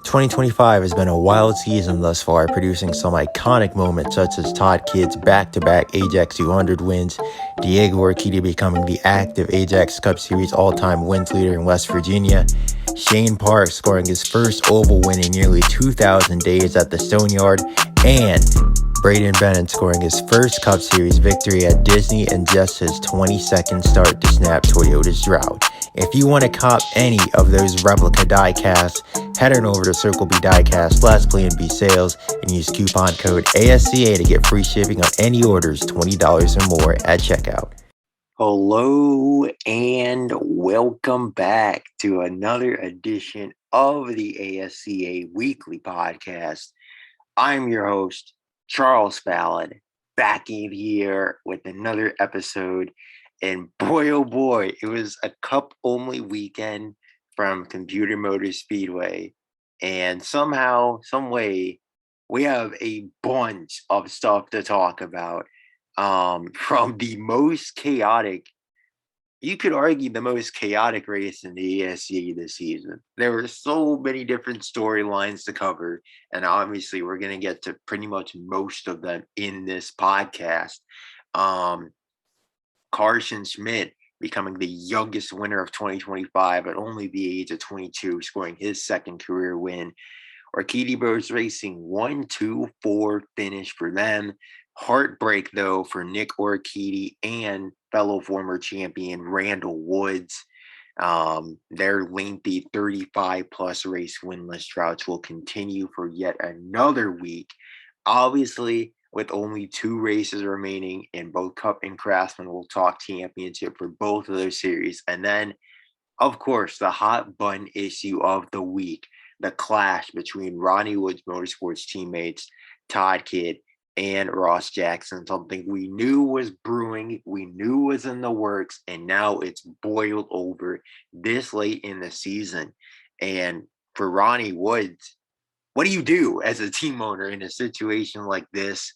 2025 has been a wild season thus far, producing some iconic moments such as Todd Kidd's back-to-back Ajax 200 wins, Diego Urquidy becoming the active Ajax Cup Series all-time wins leader in West Virginia, Shane Park scoring his first oval win in nearly 2,000 days at the Stoneyard, and Braden Bennett scoring his first Cup Series victory at Disney in just his 22nd start to snap Toyota's drought. If you want to cop any of those replica diecasts, head on over to Circle B Diecast /Plan B Sales and use coupon code ASCA to get free shipping on any orders $20 or more at checkout. Hello and welcome back to another edition of the ASCA Weekly Podcast. I'm your host, Charles Fallon, back in here with another episode. And boy, oh boy, it was a cup-only weekend from Computer Motor Speedway. And somehow, some way, we have a bunch of stuff to talk about. From the most chaotic, you could argue the most chaotic race in the ASCA this season. There were so many different storylines to cover, and obviously we're going to get to pretty much most of them in this podcast. Carson Schmidt becoming the youngest winner of 2025 at only the age of 22, scoring his second career win. Urquidy Bros Racing 1-2-4 finish for them. Heartbreak, though, for Nick Urquidy and fellow former champion Randall Woods. Their lengthy 35-plus race winless droughts will continue for yet another week. Obviously, with only 2 races remaining in both Cup and Craftsman, we'll talk championship for both of those series. And then, of course, the hot button issue of the week, the clash between Ronnie Woods Motorsports teammates Todd Kidd and Ross Jackson, something we knew was brewing, we knew was in the works, and now it's boiled over this late in the season. And for Ronnie Woods, what do you do as a team owner in a situation like this?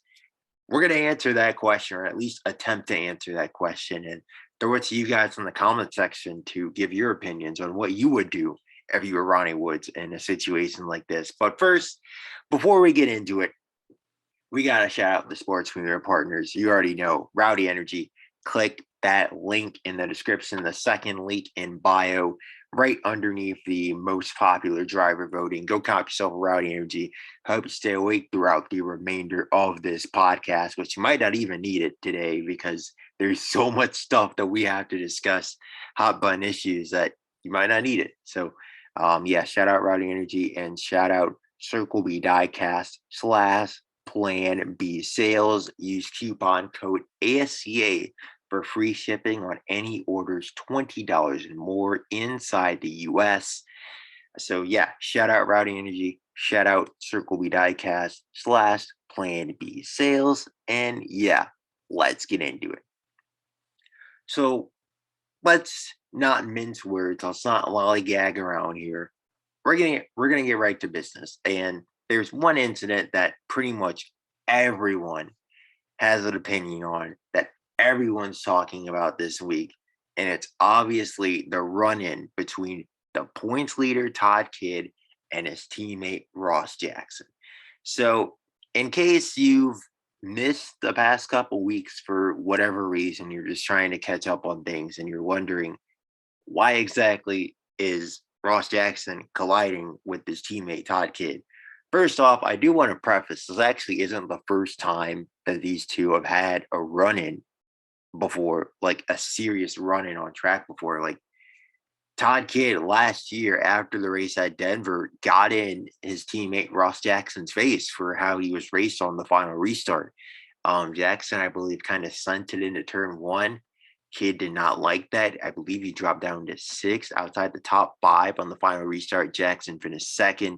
We're going to answer that question, or at least attempt to answer that question, and throw it to you guys in the comment section to give your opinions on what you would do if you were Ronnie Woods in a situation like this. But first, before we get into it, we got to shout out the sports media partners. You already know, Rowdy Energy. Click that link in the description, the second link in bio, right underneath the most popular driver voting. Go cop yourself a Rowdy Energy. Hope you stay awake throughout the remainder of this podcast, which you might not even need it today because there's so much stuff that we have to discuss, hot button issues, that you might not need it. So, shout out Rowdy Energy and shout out Circle B Diecast /Plan B Sales. Use coupon code ASCA for free shipping on any orders $20 and more inside the U.S. So shout out Rowdy Energy, shout out Circle B Diecast /Plan B Sales, and let's get into it. So let's not mince words. Let's not lollygag around here. We're gonna get right to business. And there's one incident that pretty much everyone has an opinion on, that everyone's talking about this week, and it's obviously the run-in between the points leader Todd Kidd and his teammate Ross Jackson. So in case you've missed the past couple weeks for whatever reason, you're just trying to catch up on things and you're wondering why exactly is Ross Jackson colliding with his teammate Todd Kidd. First off, I do want to preface, this actually isn't the first time that these two have had a run-in before, like a serious run-in on track before. Like Todd Kidd last year after the race at Denver got in his teammate Ross Jackson's face for how he was raced on the final restart. Jackson, I believe, kind of sent it into turn 1. Kidd did not like that. I believe he dropped down to 6th outside the top 5 on the final restart. Jackson finished 2nd.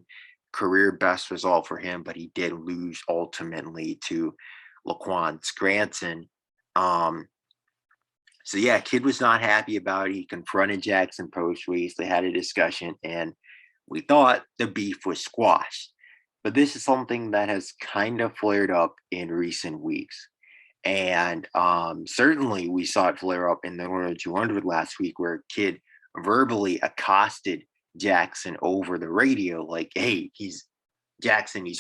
Career best result for him, but he did lose ultimately to Laquan Scranton. Kidd was not happy about it. He confronted Jackson post-race. They had a discussion, and we thought the beef was squashed. But this is something that has kind of flared up in recent weeks. And certainly we saw it flare up in the Northern 200 last week, where Kidd verbally accosted Jackson over the radio, like, hey, he's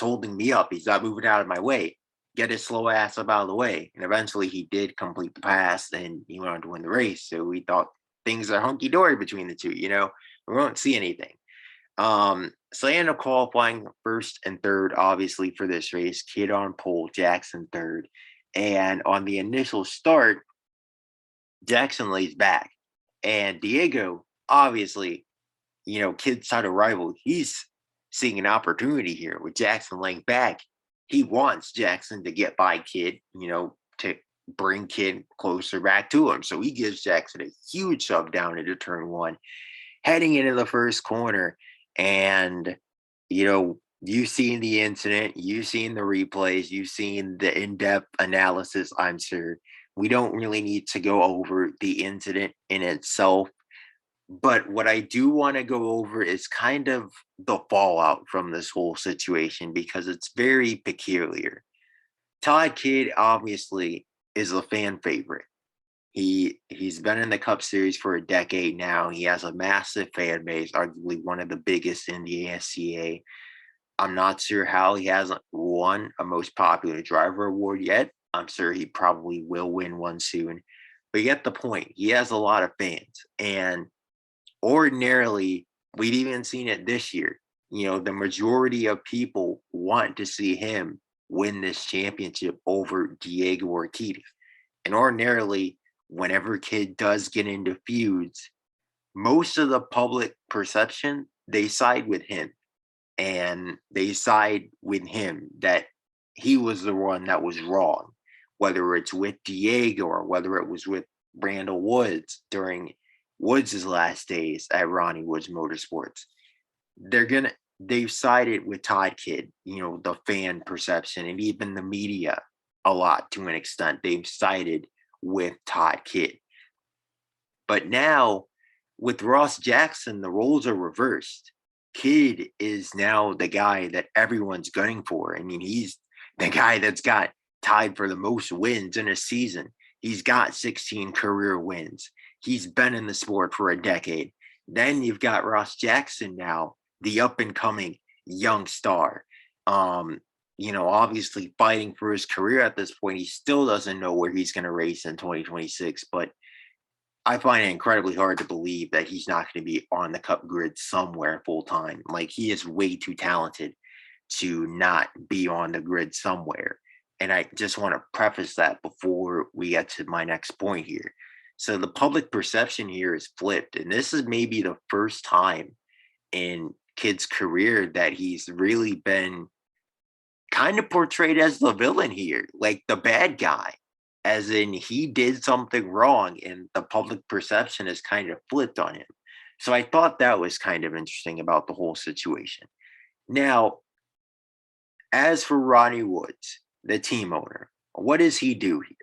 holding me up. He's not moving out of my way. Get his slow ass up out of the way. And eventually he did complete the pass and he went on to win the race. So we thought things are hunky dory between the two, we won't see anything. So they end up qualifying first and third, obviously, for this race. Kid on pole, Jackson third. And on the initial start, Jackson lays back. And Diego, obviously, Kid's side of rival, he's seeing an opportunity here with Jackson laying back. He wants Jackson to get by Kid, to bring Kid closer back to him. So he gives Jackson a huge shove down into turn one, heading into the first corner. And, you've seen the incident, you've seen the replays, you've seen the in-depth analysis, I'm sure. We don't really need to go over the incident in itself. But what I do want to go over is kind of the fallout from this whole situation, because it's very peculiar. Todd Kidd obviously is a fan favorite. He's been in the Cup Series for a decade now. He has a massive fan base, arguably one of the biggest in the ASCA. I'm not sure how he hasn't won a most popular driver award yet. I'm sure he probably will win one soon. But you get the point. He has a lot of fans. And ordinarily, we've even seen it this year. The majority of people want to see him win this championship over Diego Ortiz. And ordinarily, whenever Kid does get into feuds, most of the public perception, they side with him. And they side with him that he was the one that was wrong, whether it's with Diego or whether it was with Randall Woods during Woods' last days at Ronnie Woods Motorsports. They've sided with Todd Kidd, the fan perception and even the media a lot to an extent. They've sided with Todd Kidd. But now with Ross Jackson, the roles are reversed. Kidd is now the guy that everyone's gunning for. I mean, he's the guy that's got tied for the most wins in a season. He's got 16 career wins. He's been in the sport for a decade. Then you've got Ross Jackson now, the up-and-coming young star. Obviously fighting for his career at this point. He still doesn't know where he's going to race in 2026, but I find it incredibly hard to believe that he's not going to be on the Cup grid somewhere full-time. Like, he is way too talented to not be on the grid somewhere. And I just want to preface that before we get to my next point here. So the public perception here is flipped. And this is maybe the first time in Kid's career that he's really been kind of portrayed as the villain here, like the bad guy, as in he did something wrong and the public perception is kind of flipped on him. So I thought that was kind of interesting about the whole situation. Now, as for Ronnie Woods, the team owner, what does he do here?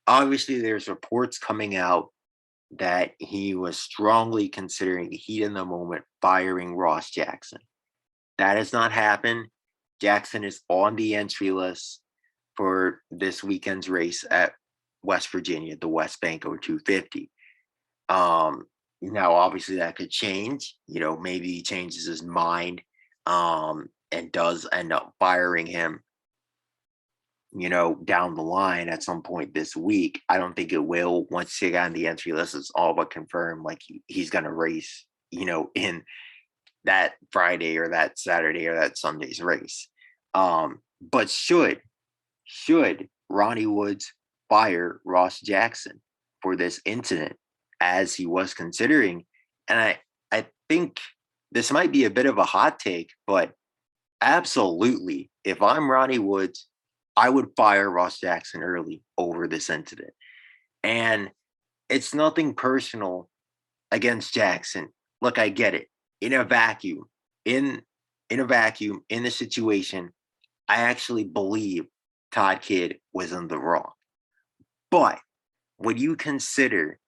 Obviously, there's reports coming out that he was strongly considering heat in the moment firing Ross Jackson. That has not happened. Jackson is on the entry list for this weekend's race at West Virginia, the West Banco 250. Now, obviously, that could change. Maybe he changes his mind and does end up firing him, down the line at some point this week. I don't think it will. Once he got on the entry list, it's all but confirmed. Like, he's going to race, in that Friday or that Saturday or that Sunday's race. But should Ronnie Woods fire Ross Jackson for this incident, as he was considering? And I think this might be a bit of a hot take, but absolutely, if I'm Ronnie Woods, I would fire Ross Jackson early over this incident. And it's nothing personal against Jackson. Look, I get it. In a vacuum, in the situation, I actually believe Todd Kidd was in the wrong. But when you consider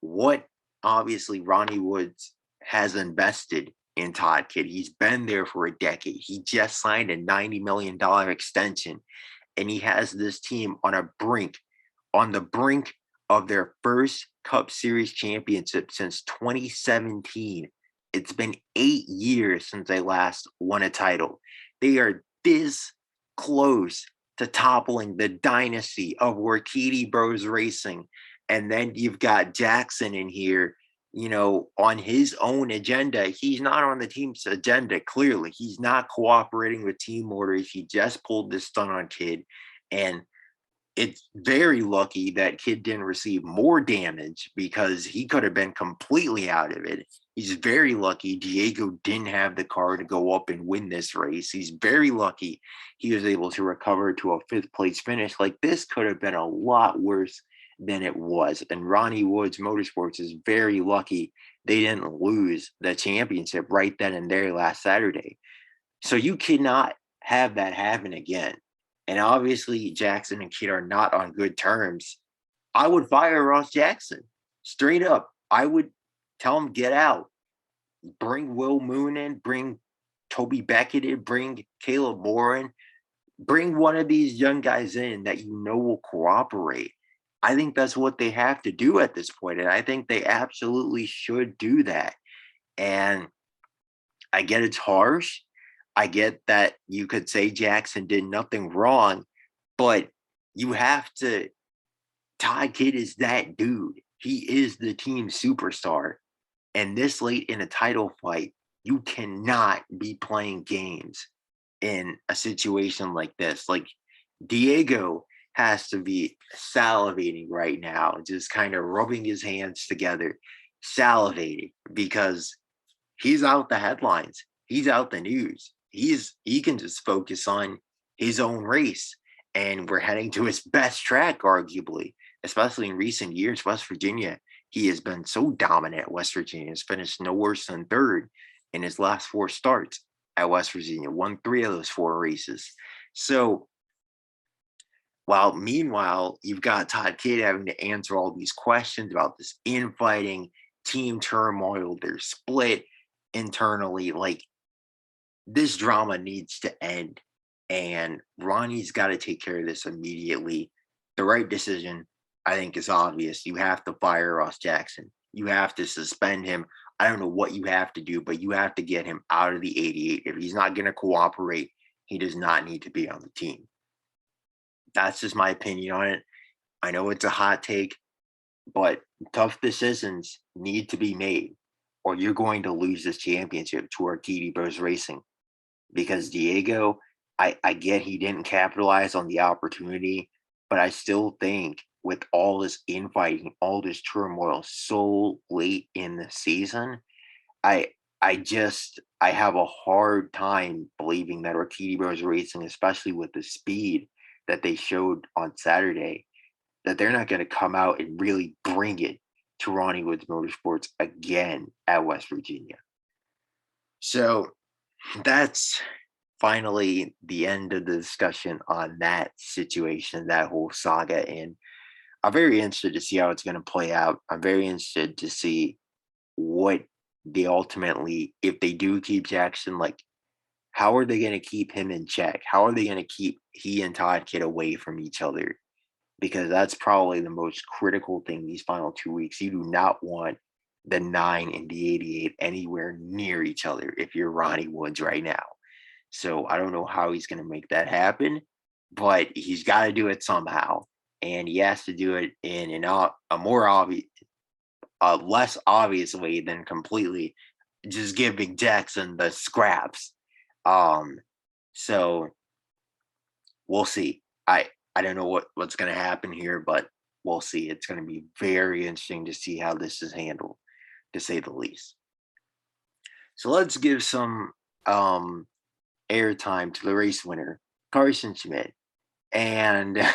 what obviously Ronnie Woods has invested in Todd Kidd, he's been there for a decade. He just signed a $90 million extension, and he has this team on the brink of their first Cup Series championship since 2017. It's been 8 years since they last won a title. They are this close to toppling the dynasty of Rikishi Bros Racing. And then you've got Jackson in here, on his own agenda. He's not on the team's agenda, clearly. He's not cooperating with team orders. He just pulled this stunt on Kid. And it's very lucky that Kid didn't receive more damage because he could have been completely out of it. He's very lucky Diego didn't have the car to go up and win this race. He's very lucky he was able to recover to a 5th place finish. Like, this could have been a lot worse than it was. And Ronnie Woods Motorsports is very lucky they didn't lose the championship right then and there last Saturday. So you cannot have that happen again. And obviously, Jackson and Kid are not on good terms. I would fire Ross Jackson. Straight up. I would tell him, get out. Bring Will Moon in. Bring Toby Beckett in. Bring Caleb Moore. Bring one of these young guys in that will cooperate. I think that's what they have to do at this point. And I think they absolutely should do that. And I get it's harsh. I get that you could say Jackson did nothing wrong, but you have to. Todd Kidd is that dude. He is the team superstar. And this late in a title fight, you cannot be playing games in a situation like this. Like, Diego has to be salivating right now, just kind of rubbing his hands together, salivating, because he's out the headlines. He's out the news. He can just focus on his own race. And we're heading to his best track, arguably, especially in recent years. West Virginia, he has been so dominant at West Virginia. He's finished no worse than 3rd in his last 4 starts at West Virginia, won 3 of those 4 races. So, meanwhile, you've got Todd Kidd having to answer all these questions about this infighting, team turmoil, they're split internally. Like, this drama needs to end, and Ronnie's got to take care of this immediately. The right decision, I think, is obvious. You have to fire Ross Jackson. You have to suspend him. I don't know what you have to do, but you have to get him out of the 88. If he's not going to cooperate, he does not need to be on the team. That's just my opinion on it. I know it's a hot take, but tough decisions need to be made, or you're going to lose this championship to Rikishi Bros Racing. Because Diego, I get he didn't capitalize on the opportunity, but I still think with all this infighting, all this turmoil so late in the season, I have a hard time believing that Rikishi Bros Racing, especially with the speed that they showed on Saturday, that they're not going to come out and really bring it to Ronnie Woods Motorsports again at West Virginia. So that's finally the end of the discussion on that situation, that whole saga. And I'm very interested to see how it's going to play out. I'm very interested to see what they ultimately, if they do keep Jackson, like, how are they going to keep him in check? How are they going to keep he and Todd Kidd away from each other? Because that's probably the most critical thing these final 2 weeks. You do not want the 9 and the 88 anywhere near each other if you're Ronnie Woods right now. So I don't know how he's going to make that happen, but he's got to do it somehow. And he has to do it in a more obvious, less obvious way than completely just giving Jackson the scraps. So we'll see. I don't know what's going to happen here, but we'll see. It's going to be very interesting to see how this is handled, to say the least. So let's give some airtime to the race winner, Carson Schmidt. And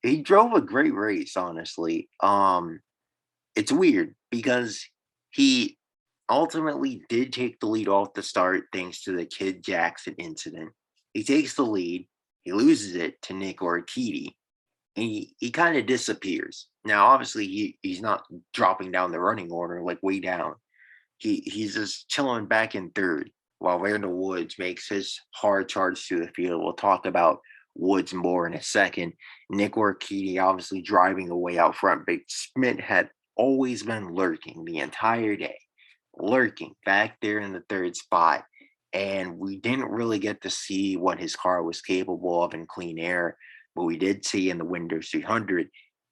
he drove a great race, honestly. It's weird because he ultimately did take the lead off the start thanks to the Kid Jackson incident. He takes the lead. He loses it to Nick Rikishi, and he kind of disappears. Now, obviously, he's not dropping down the running order, like way down. He's just chilling back in 3rd while Randall Woods makes his hard charge through the field. We'll talk about Woods more in a second. Nick Rikishi obviously driving away out front, but Schmidt had always been lurking the entire day. lurking back there in the third spot. And we didn't really get to see what his car was capable of in clean air, but we did see in the Windows 300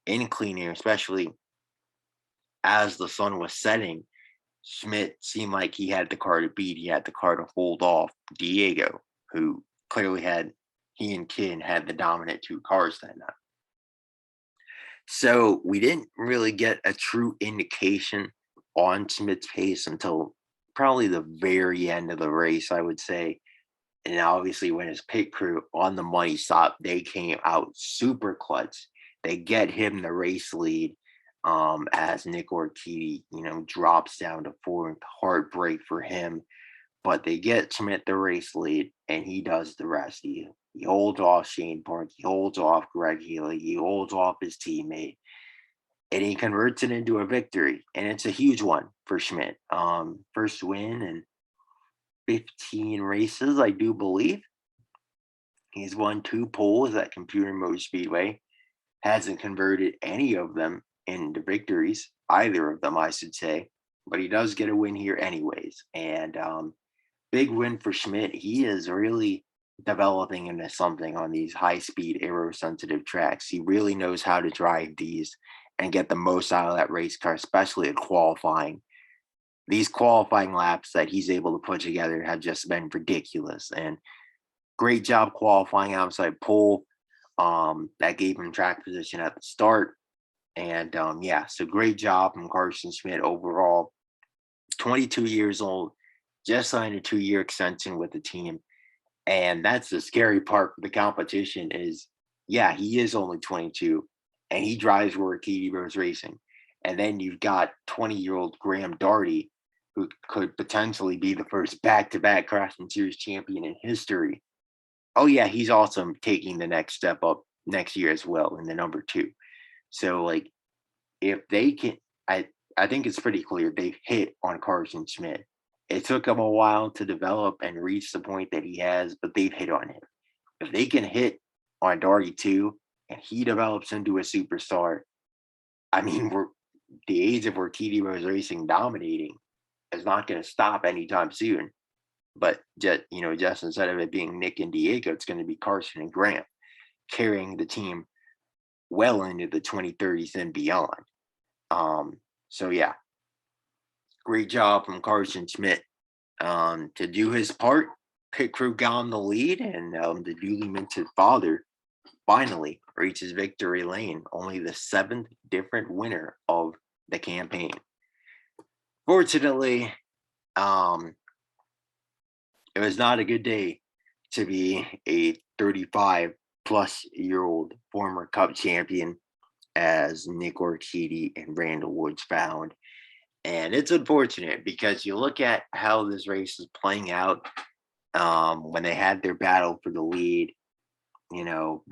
in clean air, especially as the sun was setting. Schmidt seemed like he had the car to beat. He had the car to hold off Diego, who clearly he and Kin had the dominant two cars that night. So we didn't really get a true indication on Schmidt's pace until probably the very end of the race, I would say. And obviously, when his pit crew on the money stop, they came out super clutch. They get him the race lead as Nick Ortiz, drops down to fourth. Heartbreak for him, but they get Schmidt the race lead, and he does the rest. He holds off Shane Park. He holds off Greg Healy. He holds off his teammate, and he converts it into a victory. And it's a huge one for Schmidt. First win in 15 races, I do believe. He's won 2 poles at Computer Mode Speedway. Hasn't converted any of them into victories, either of them, I should say. But he does get a win here anyways. And big win for Schmidt. He is really developing into something on these high-speed, aero-sensitive tracks. He really knows how to drive these and get the most out of that race car, especially at qualifying. These qualifying laps that he's able to put together have just been ridiculous. And great job qualifying outside pole. That gave him track position at the start. And so great job from Carson Schmidt overall. 22 years old, just signed a 2-year extension with the team. And that's the scary part for the competition is, he is only 22 and he drives where Katie Rose Racing. And then you've got 20-year-old Graham Darty, who could potentially be the first back-to-back Craftsman Series champion in history. Oh, yeah, he's also taking the next step up next year as well in the number 2. So, if they can, I think it's pretty clear they've hit on Carson Schmidt. It took him a while to develop and reach the point that he has, but they've hit on him. If they can hit on Darty too, and he develops into a superstar, the age of where TD Rose Racing dominating is not going to stop anytime soon. But just instead of it being Nick and Diego, it's going to be Carson and Graham carrying the team well into the 2030s and beyond. Great job from Carson Schmidt to do his part. Pit crew got on the lead, and the newly minted father finally reaches victory lane. Only the 7th different winner of the campaign. Fortunately, it was not a good day to be a 35-plus-year-old former Cup champion, as Nick Ortiz and Randall Woods found. And it's unfortunate because you look at how this race is playing out when they had their battle for the lead,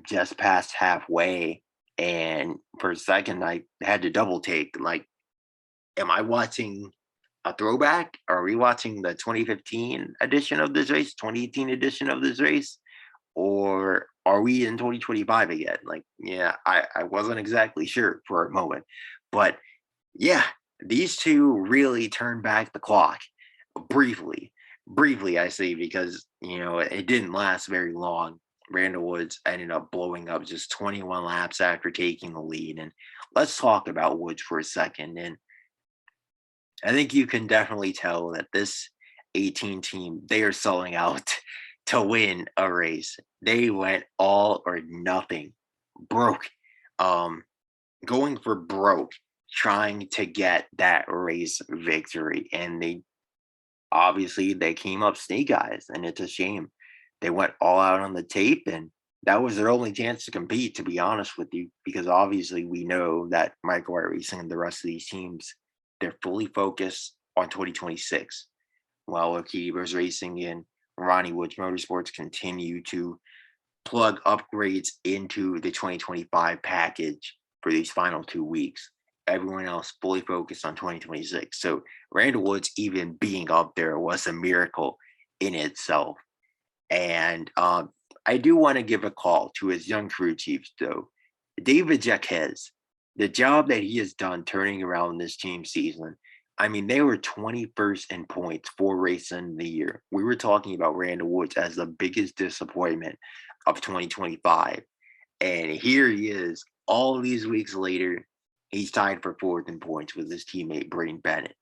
just past halfway. And for a second, I had to double take. Am I watching a throwback? Are we watching the 2015 edition of this race, 2018 edition of this race? Or are we in 2025 again? I wasn't exactly sure for a moment. But these two really turned back the clock briefly, I say, because, it didn't last very long. Randall Woods ended up blowing up just 21 laps after taking the lead. And let's talk about Woods for a second. And I think you can definitely tell that this 18 team, they are selling out to win a race. They went all or nothing, broke, going for broke, trying to get that race victory. And they came up snake eyes, and it's a shame. They went all out on the tape, and that was their only chance to compete, to be honest with you, because obviously we know that Michael White Racing and the rest of these teams, they're fully focused on 2026, while Rose Racing and Ronnie Woods Motorsports continue to plug upgrades into the 2025 package for these final 2 weeks. Everyone else fully focused on 2026. So Randall Woods even being up there was a miracle in itself. And I do want to give a call to his young crew chiefs, though. David Jaquez, the job that he has done turning around this team season I mean, they were 21st in points 4 races in the year. We were talking about Randall Woods as the biggest disappointment of 2025. And here he is, all these weeks later, he's tied for fourth in points with his teammate Braden Bennett.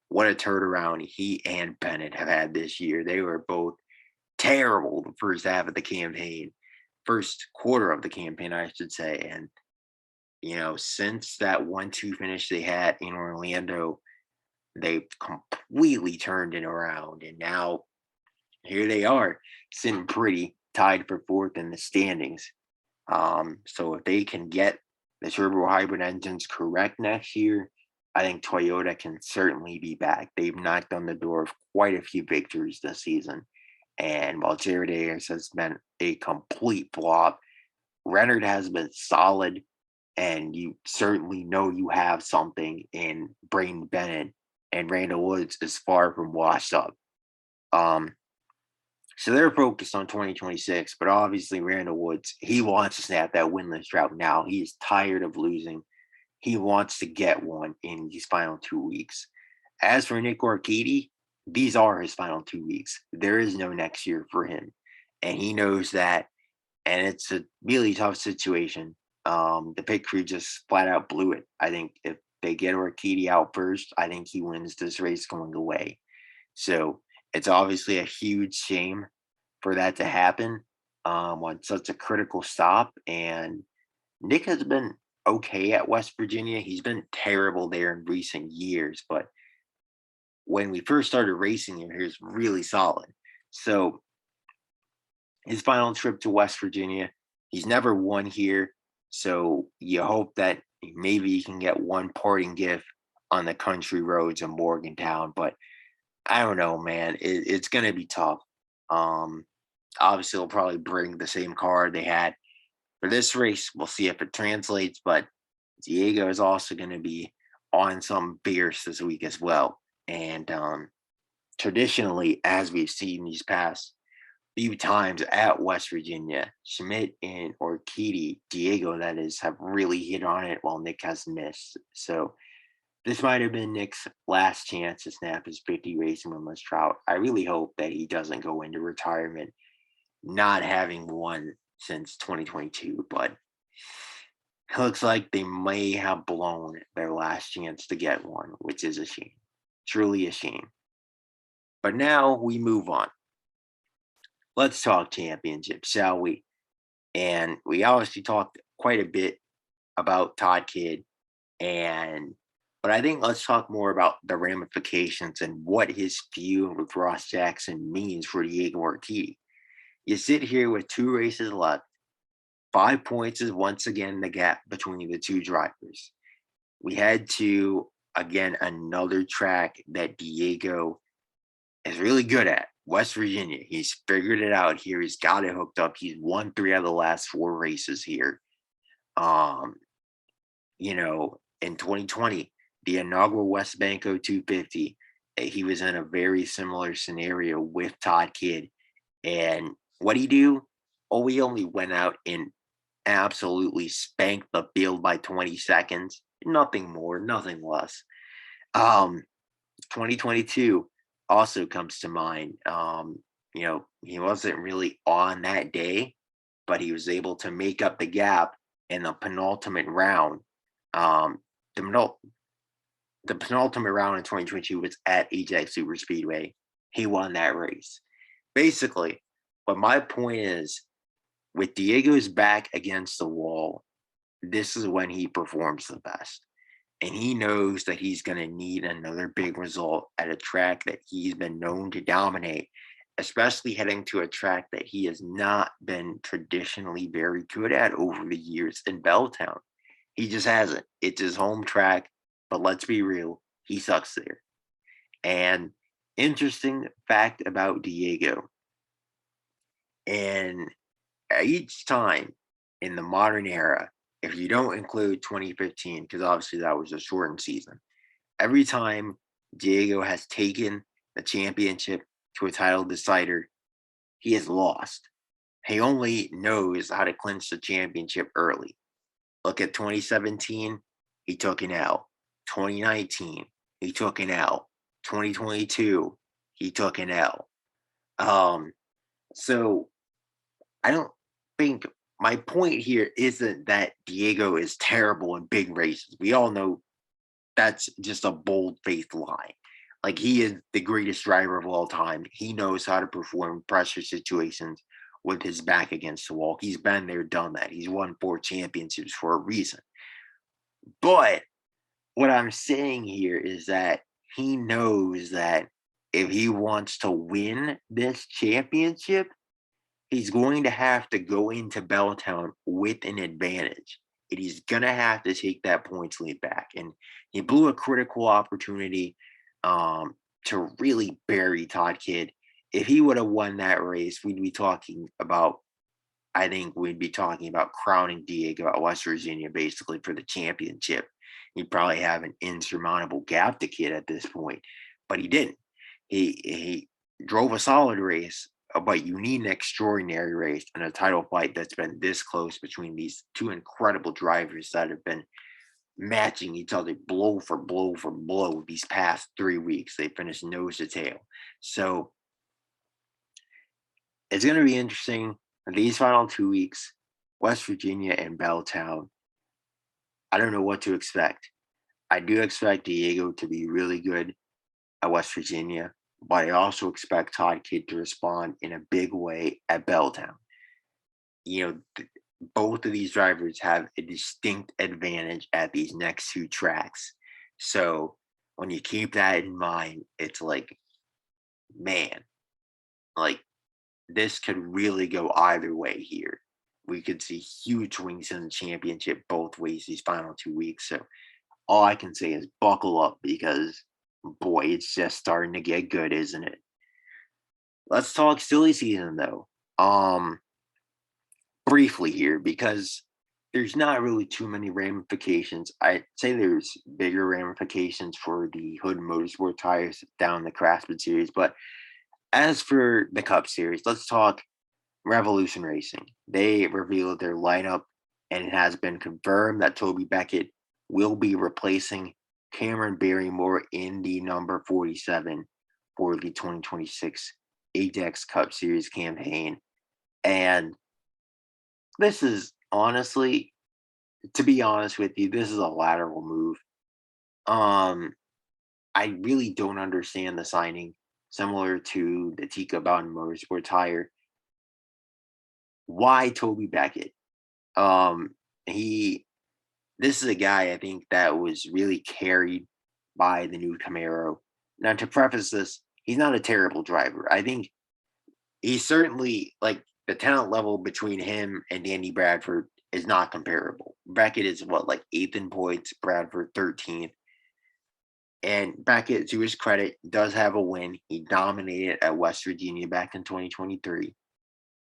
What a turnaround he and Bennett have had this year. They were both terrible the first half of the campaign, first quarter of the campaign, I should say. And, since that 1-2 finish they had in Orlando, they've completely turned it around. And now here they are, sitting pretty, tied for fourth in the standings. So if they can get the turbo hybrid engines correct next year, I think Toyota can certainly be back. They've knocked on the door of quite a few victories this season. And while Jared Ayers has been a complete flop, Renard has been solid, and you certainly know you have something in Braden Bennett, and Randall Woods is far from washed up. Um, so they're focused on 2026, but obviously Randall Woods, he wants to snap that winless drought now. He is tired of losing. He wants to get one in these final 2 weeks. As for Nick Arcady, these are his final 2 weeks. There is no next year for him. And he knows that. And it's a really tough situation. The pit crew just flat out blew it. I think if they get Arcady out first, I think he wins this race going away. So it's obviously a huge shame for that to happen on such a critical stop. And Nick has been okay at West Virginia. He's been terrible there in recent years, but when we first started racing here, he was really solid. So his final trip to West Virginia, he's never won here. So you hope that maybe he can get one parting gift on the country roads in Morgantown. But I don't know, man. It's going to be tough. Obviously, they'll probably bring the same car they had for this race. We'll see if it translates. But Diego is also going to be on some fierce this week as well. And traditionally, as we've seen these past few times at West Virginia, Schmidt and Arcady, Diego, that is, have really hit on it while Nick has missed. So this might have been Nick's last chance to snap his 50 racing winless drought. I really hope that he doesn't go into retirement not having won since 2022, but it looks like they may have blown their last chance to get one, which is a shame. Truly a shame. But now we move on. Let's talk championship, shall we? And we obviously talked quite a bit about Todd Kidd, but I think let's talk more about the ramifications and what his feud with Ross Jackson means for Diego Arcidi. You sit here with 2 races left. 5 points is once again the gap between the 2 drivers. We head to, again, another track that Diego is really good at, West Virginia. He's figured it out here. He's got it hooked up. He's won 3 out of the last 4 races here. In 2020, the inaugural West Banco 250, he was in a very similar scenario with Todd Kidd. And what'd he do? Oh, he only went out and absolutely spanked the field by 20 seconds. Nothing more, nothing less. 2022 also comes to mind. He wasn't really on that day, but he was able to make up the gap in the penultimate round. The penultimate round in 2022 was at Ajax Superspeedway. He won that race. Basically, but my point is, with Diego's back against the wall, this is when he performs the best. And he knows that he's going to need another big result at a track that he's been known to dominate, especially heading to a track that he has not been traditionally very good at over the years in Belltown. He just hasn't. It's his home track, but let's be real, he sucks there. And interesting fact about Diego, and each time in the modern era, if you don't include 2015, because obviously that was a shortened season, every time Diego has taken the championship to a title decider, he has lost. He only knows how to clinch the championship early. Look at 2017, he took an L. 2019, he took an L. 2022, he took an L. So I don't think my point here isn't that Diego is terrible in big races. We all know that's just a bold-faced lie. Like, he is the greatest driver of all time. He knows how to perform pressure situations with his back against the wall. He's been there, done that. He's won 4 championships for a reason. But what I'm saying here is that he knows that if he wants to win this championship, he's going to have to go into Belltown with an advantage. And he's going to have to take that points lead back. And he blew a critical opportunity to really bury Todd Kidd. If he would have won that race, I think we'd be talking about crowning Diego at West Virginia basically for the championship. He'd probably have an insurmountable gap to Kidd at this point, but he didn't. He drove a solid race, but you need an extraordinary race and a title fight that's been this close between these two incredible drivers that have been matching each other blow for blow for blow these past 3 weeks. They finished nose to tail. So it's going to be interesting. These final 2 weeks, West Virginia and Belltown, I don't know what to expect. I do expect Diego to be really good at West Virginia, but I also expect Todd Kidd to respond in a big way at Belltown. Both of these drivers have a distinct advantage at these next 2 tracks. So when you keep that in mind, it's like, man, like, this could really go either way here. We could see huge swings in the championship both ways these final 2 weeks. So all I can say is buckle up because, boy, it's just starting to get good, isn't it? Let's talk silly season, though. Briefly here, because there's not really too many ramifications. I'd say there's bigger ramifications for the Hood Motorsport tires down the Craftsman Series. But as for the Cup Series, let's talk Revolution Racing. They revealed their lineup, and it has been confirmed that Toby Beckett will be replacing Cameron Barrymore in the number 47 for the 2026 Ajax Cup Series campaign. And this is honestly, to be honest with you, this is a lateral move. I really don't understand the signing, similar to the Tika Bowden Motorsport tire. Why Toby Beckett? This is a guy I think that was really carried by the new Camaro. Now, to preface this, he's not a terrible driver. I think he's certainly, like, the talent level between him and Danny Bradford is not comparable. Beckett is like 8th in points, Bradford 13th. And Beckett, to his credit, does have a win. He dominated at West Virginia back in 2023.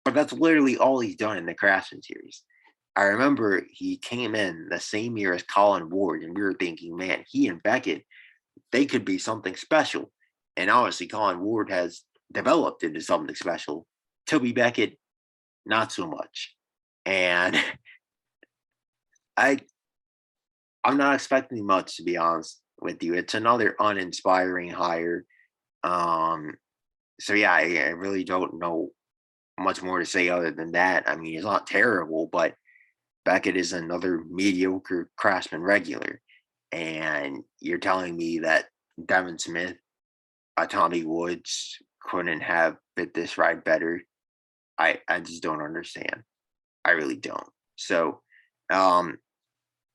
But that's literally all he's done in the Craftsman Series. I remember he came in the same year as Colin Ward, and we were thinking, man, he and Beckett, they could be something special. And obviously, Colin Ward has developed into something special. Toby Beckett, not so much. And I'm not expecting much, to be honest with you. It's another uninspiring hire. So yeah, I really don't know much more to say other than that. I mean, it's not terrible, but Beckett is another mediocre Craftsman regular. And you're telling me that Devin Smith, Tommy Woods couldn't have fit this ride better? I just don't understand. I really don't. So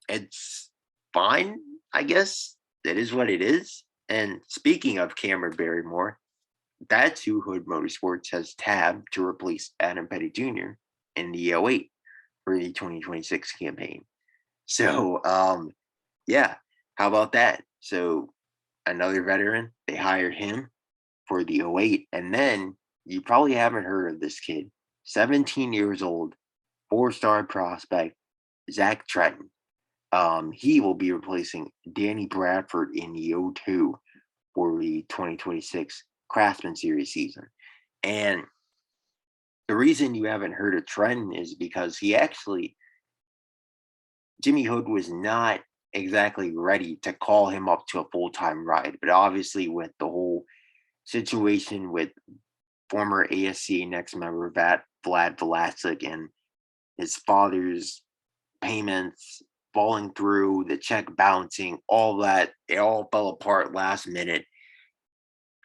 it's fine, I guess. It is what it is. And speaking of Cameron Barrymore, that's who Hood Motorsports has tabbed to replace Adam Petty Jr. in the 08 for the 2026 campaign. So yeah, how about that? So another veteran, they hired him for the 08. And then you probably haven't heard of this kid, 17 years old, 4-star prospect, Zach Trenton. He will be replacing Danny Bradford in the 02 for the 2026 Craftsman Series season. And the reason you haven't heard of Trenton is because Jimmy Hood was not exactly ready to call him up to a full-time ride. But obviously, with the whole situation with former ASCA next member Vlad Vlasic and his father's payments falling through, the check bouncing, all that, it all fell apart last minute.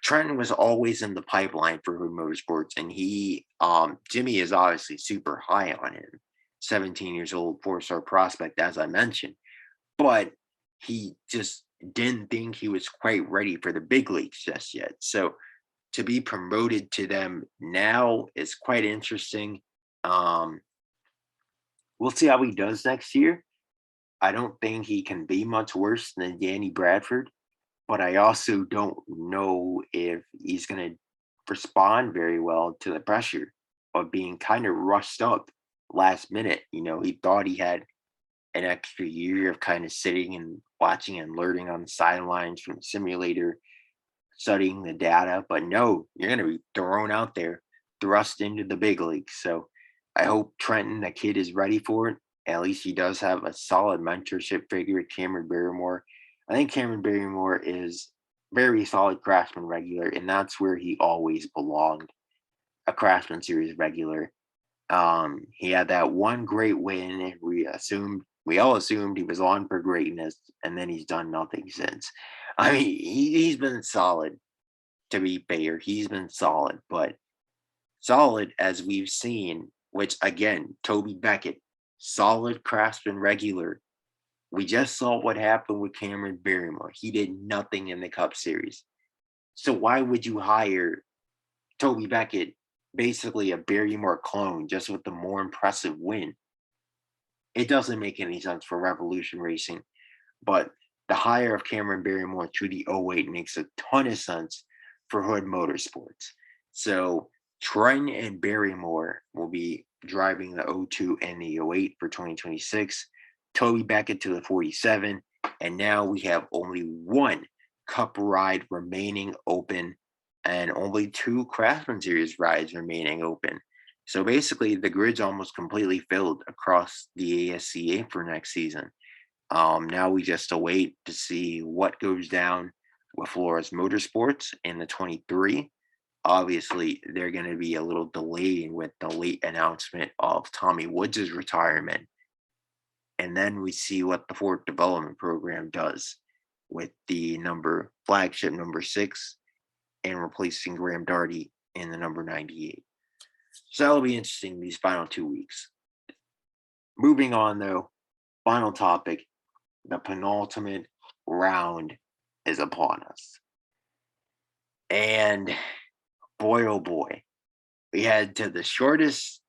Trenton was always in the pipeline for Hood Motorsports, and Jimmy is obviously super high on him. 17 years old, 4-star prospect, as I mentioned, but he just didn't think he was quite ready for the big leagues just yet. So to be promoted to them now is quite interesting. Um, we'll see how he does next year. I don't think he can be much worse than Danny Bradford, but I also don't know if he's going to respond very well to the pressure of being kind of rushed up last minute. He thought he had an extra year of kind of sitting and watching and learning on the sidelines from the simulator, studying the data, but no, you're going to be thrown out there, thrust into the big leagues. So I hope Trenton, the kid, is ready for it. At least he does have a solid mentorship figure, Cameron Barrymore. I think Cameron Barrymore is very solid Craftsman regular, and that's where he always belonged, a Craftsman Series regular. He had that one great win, and we all assumed he was on for greatness, and then he's done nothing since. I mean, he's been solid, to be fair. He's been solid, but solid as we've seen, which again, Toby Beckett, solid Craftsman regular. We just saw what happened with Cameron Barrymore. He did nothing in the Cup Series. So why would you hire Toby Beckett, basically a Barrymore clone, just with the more impressive win? It doesn't make any sense for Revolution Racing, but the hire of Cameron Barrymore to the 08 makes a ton of sense for Hood Motorsports. So Trenton and Barrymore will be driving the 02 and the 08 for 2026. Toby Beckett to the 47. And now we have only one Cup ride remaining open and only 2 Craftsman Series rides remaining open. So basically, the grid's almost completely filled across the ASCA for next season. Now we just await to see what goes down with Flores Motorsports in the 23. Obviously, they're going to be a little delayed with the late announcement of Tommy Woods' retirement. And then we see what the Ford Development Program does with the flagship number 6 and replacing Graham Darty in the number 98. So that'll be interesting these final 2 weeks. Moving on, though, final topic, the penultimate round is upon us. And boy, oh boy, we head to the shortest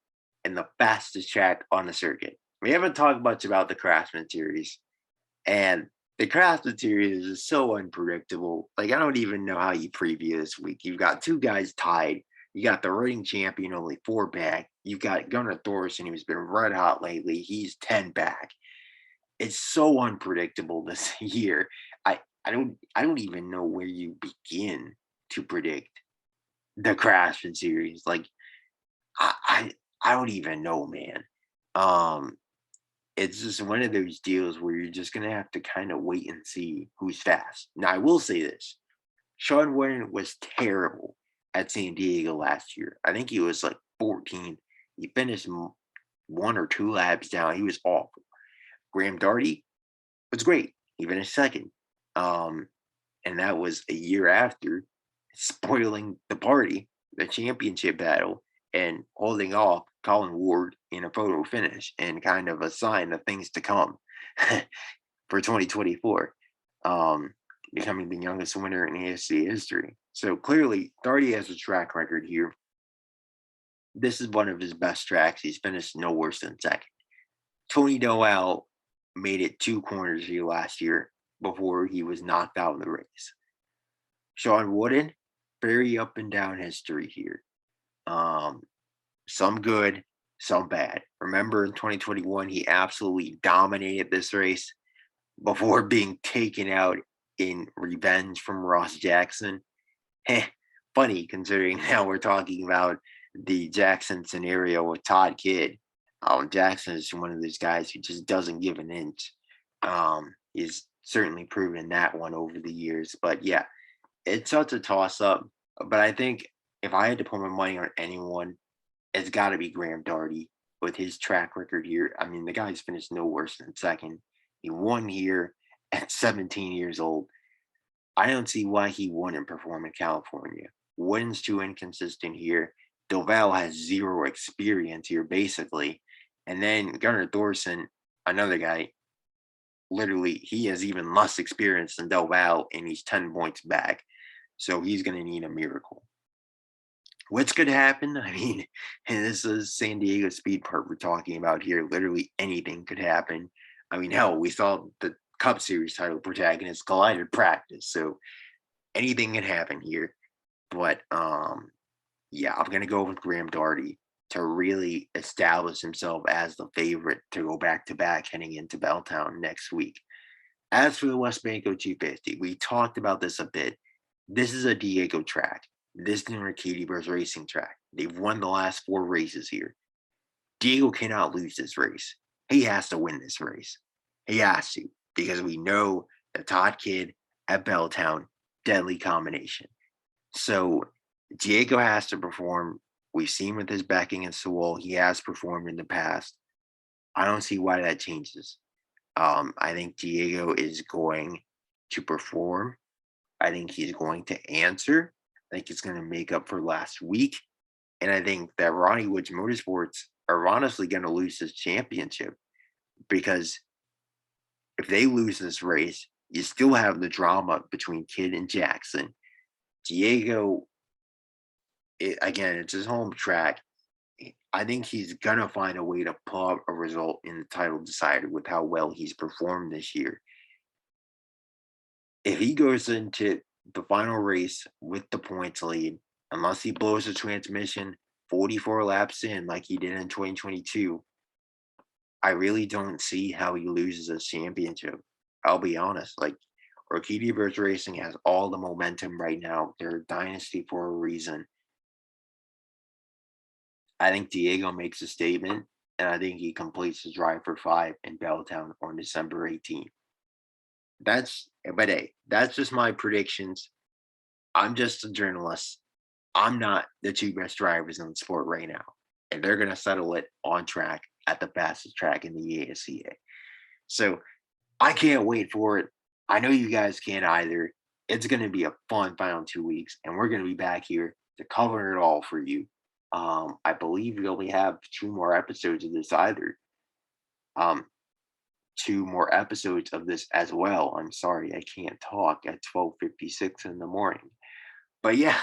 and the fastest track on the circuit. We haven't talked much about the Craftsman Series, and the Craftsman Series is so unpredictable. Like, I don't even know how you preview this week. You've got 2 guys tied. You got the reigning champion only 4 back. You've got Gunnar Thorson, who's been red hot lately. He's 10 back. It's so unpredictable this year. I don't even know where you begin to predict the Craftsman Series. Like, I don't even know, man. It's just one of those deals where you're just gonna have to kind of wait and see who's fast. Now, I will say this: Sean Wynn was terrible at San Diego last year. I think he was like 14. He finished 1 or 2 laps down. He was awful. Graham Darty was great. He finished second. And that was a year after spoiling the party, the championship battle, and holding off Colin Ward in a photo finish and kind of a sign of things to come for 2024, becoming the youngest winner in ASC history. So clearly, Darty has a track record here. This is one of his best tracks. He's finished no worse than second. Tony Noel made it 2 corners here last year before he was knocked out in the race. Sean Wooden, very up and down history here. Some good, some bad. Remember in 2021, he absolutely dominated this race before being taken out in revenge from Ross Jackson. Funny considering now we're talking about the Jackson scenario with Todd Kidd. Jackson is one of those guys who just doesn't give an inch. He's certainly proven that one over the years. But yeah, it's such a toss up. But I think if I had to put my money on anyone, it's got to be Graham Darty with his track record here. I mean, the guy's finished no worse than second. He won here at 17 years old. I don't see why he wouldn't perform in California. Wins too inconsistent here. Doval has zero experience here, basically. And then Gunnar Thorson, another guy, literally, he has even less experience than Doval, and he's 10 points back. So he's going to need a miracle. What's going to happen? I mean, and this is San Diego Speed Park we're talking about here. Literally anything could happen. I mean, hell, we saw the Cup Series title protagonist collide in practice. So anything can happen here. But yeah, I'm going to go with Graham Darty to really establish himself as the favorite to go back-to-back heading into Belltown next week. As for the West Banco 250, we talked about this a bit. This is a Diego track. This is a Katie Burr's racing track. They've won the last 4 races here. Diego cannot lose this race. He has to win this race. He has to, because we know the Todd kid at Belltown, deadly combination. So Diego has to perform. We've seen with his backing against the wall, he has performed in the past. I don't see why that changes. I think Diego is going to perform. I think he's going to answer. I think it's going to make up for last week. And I think that Ronnie Woods Motorsports are honestly going to lose this championship, because if they lose this race, you still have the drama between Kidd and Jackson. Diego, again, it's his home track. I think he's going to find a way to pull out a result in the title decider with how well he's performed this year. If he goes into the final race with the points lead, unless he blows the transmission 44 laps in like he did in 2022, I really don't see how he loses a championship. I'll be honest. Like, Orchidea Birds Racing has all the momentum right now. They're a dynasty for a reason. I think Diego makes a statement, and I think he completes the drive for 5 in Belltown on December 18th. But hey, that's just my predictions. I'm just a journalist. I'm not the 2 best drivers in the sport right now. And they're going to settle it on track at the fastest track in the ASCA. So I can't wait for it. I know you guys can't either. It's going to be a fun final 2 weeks, and we're going to be back here to cover it all for you. I believe we only have 2 more episodes of this either. 2 more episodes of this as well. I'm sorry, I can't talk at 12:56 in the morning. But yeah,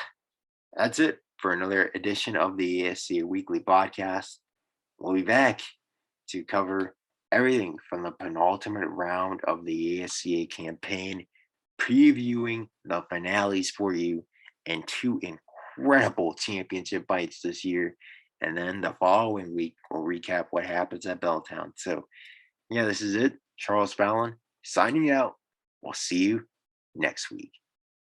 that's it for another edition of the ASCA Weekly Podcast. We'll be back to cover everything from the penultimate round of the ASCA campaign, previewing the finales for you, and 2 incredible championship fights this year. And then the following week, we'll recap what happens at Belltown. So yeah, this is it. Charles Fallon signing out. We'll see you next week.